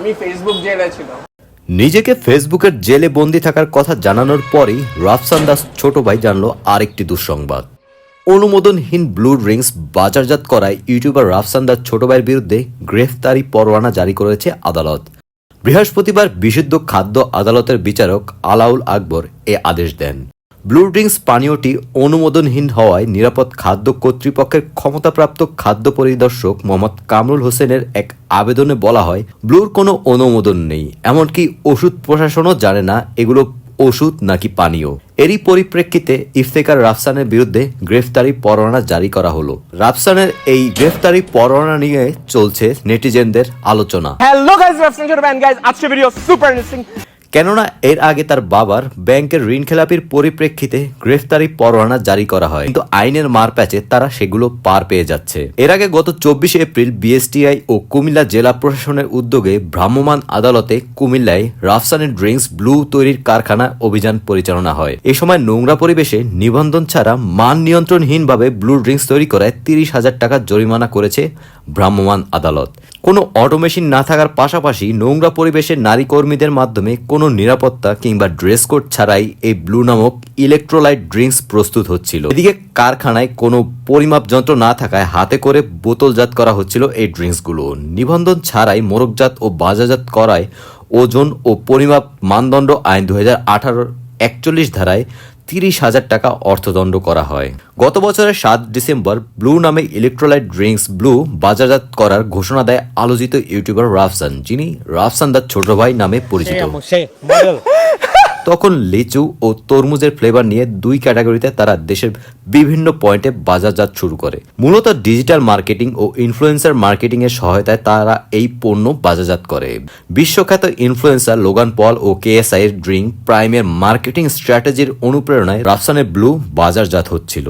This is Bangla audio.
আমি ফেসবুক জেলে ছিল। নিজেকে ফেসবুকের জেলে বন্দী থাকার কথা জানানোর পরই রাফসান দাস ছোট ভাই জানল আরেকটি দুঃসংবাদ। অনুমোদনহীন ব্লু ড্রিঙ্কস বাজারজাত করায় ইউটিউবার রাফসান দাস ছোট ভাইয়ের বিরুদ্ধে গ্রেফতারি পরোয়ানা জারি করেছে আদালত। বৃহস্পতিবার বিশুদ্ধ খাদ্য আদালতের বিচারক আলাউল আকবর এ আদেশ দেন। ব্লু ড্রিঙ্কস পানীয়টি অনুমোদনহীন হওয়ায় নিরাপদ খাদ্য কর্তৃপক্ষের ক্ষমতাপ্রাপ্ত খাদ্য পরিদর্শক মোহাম্মদ কামরুল হোসেনের এক আবেদনে বলা হয়, ব্লুর কোনো অনুমোদন নেই, এমনকি ওষুধ প্রশাসনও জানে না এগুলো ওষুধ নাকি পানীয়। এরই পরিপ্রেক্ষিতে ইফতেখার রাফসানের বিরুদ্ধে গ্রেফতারি পরোয়ানা জারি করা হলো। রাফসানের এই গ্রেফতারি পরোয়ানা নিয়ে চলছে নেটিজেনদের আলোচনা। হ্যালো গাইস, রাফসান ছোট ব্যান্ড গাইস, আজকে ভিডিও সুপার ইন্টারেস্টিং। কেননা এর আগে তার বাবার ব্যাংকের ঋণ খেলাপির পরিপ্রেক্ষিতে গ্রেফতারি পরোয়ানা জারি করা হয়, কিন্তু আইনের মার প্যাচে তারা সেগুলো পার পেয়ে যাচ্ছে। এর আগে গত 24 এপ্রিল বিএসটিআই ও কুমিল্লা জেলা প্রশাসনের উদ্যোগে ভ্রাম্যমাণ আদালতে কুমিল্লায় রাফসানের ড্রিঙ্কস ব্লু তৈরির কারখানা অভিযান পরিচালনা হয়। এ সময় নোংরা পরিবেশে নিবন্ধন ছাড়া মান নিয়ন্ত্রণহীনভাবে ব্লু ড্রিঙ্কস তৈরি করায় 30,000 টাকা জরিমানা করেছে ভ্রাম্যমাণ আদালত। কোনো অটোমেশন না থাকার পাশাপাশি নোংরা পরিবেশে নারী কর্মীদের মাধ্যমে কোনো নিরাপত্তা কিংবা ড্রেস কোড ছাড়াই এই ব্লু নামক ইলেকট্রোলাইট ড্রিঙ্কস প্রস্তুত হচ্ছিল। এদিকে কারখানায় কোনো পরিমাপ যন্ত্র না থাকায় হাতে করে বোতলজাত করা হচ্ছিল এই ড্রিঙ্কসগুলো। নিবন্ধন ছাড়াই মোড়কজাত ও বাজারজাত করায় ওজন ও পরিমাপ মানদণ্ড আইন 2018 41 ধারায় 30,000 টাকা অর্থদণ্ড করা হয়। গত বছরের 7 ডিসেম্বর ব্লু নামে ইলেকট্রোলাইট ড্রিঙ্কস ব্লু বাজারজাত করার ঘোষণা দেয় আলোচিত ইউটিউবার রাফসান, যিনি রাফসান দাস ছোট ভাই নামে পরিচিত। তখন লিচু ও তরমুজের ফ্লেভার নিয়ে 2 ক্যাটাগরিতে তারা দেশের বিভিন্ন পয়েন্টে বাজারজাত শুরু করে। মূলত ডিজিটাল মার্কেটিং ও ইনফ্লুয়েন্সার মার্কেটিং এর সহায়তায় তারা এই পণ্য বাজারজাত করে। বিশ্বখ্যাত ইনফ্লুয়েন্সার লোগান পল ও কেএসআই এর ড্রিঙ্ক প্রাইমের মার্কেটিং স্ট্র্যাটেজির অনুপ্রেরণায় রাফসানের ব্লু বাজারজাত হচ্ছিল।